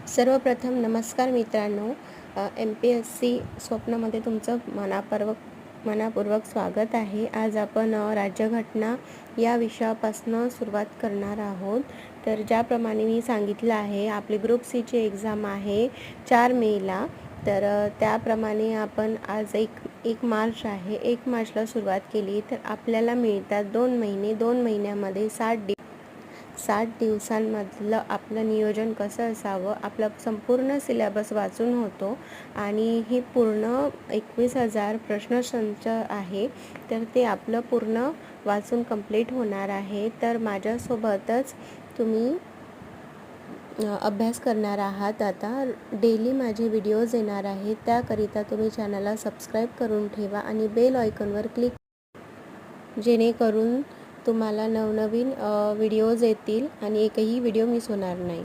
सर्वप्रथम नमस्कार मित्रांनो, MPSC स्वप्नमध्ये तुमचं मनापूर्वक स्वागत आहे। आज आपण राज्यघटना या विषयापासून सुरुवात करणार आहोत। तर ज्याप्रमाणे मी सांगितलं आहे, आपली ग्रुप सी ची एक्झाम आहे 4 मेला। तर त्याप्रमाणे आपण आज 1 मार्च आहे, 1 मार्चला सुरुवात केली तर आपल्याला मिळतात 2 महिने। 2 महिन्यामध्ये 60 दिवसांमधलं आपलं नियोजन कसं असावं, आपला संपूर्ण सिलेबस वाचून होतो आणि हे पूर्ण 21,000 प्रश्नसंच आहे। तर ते आपलं पूर्ण वाचून कंप्लीट होणार आहे। तर माझ्यासोबतच तुम्ही अभ्यास करणार आहात। आता डेली माझे व्हिडिओज येणार आहेत, त्याकरिता तुम्ही चॅनलला सबस्क्राईब करून ठेवा आणि बेल आयकॉनवर क्लिक, जेणेकरून तुम्हाला नवनवीन व्हिडिओज येतील आणि एकही व्हिडिओ मिस होणार नाही।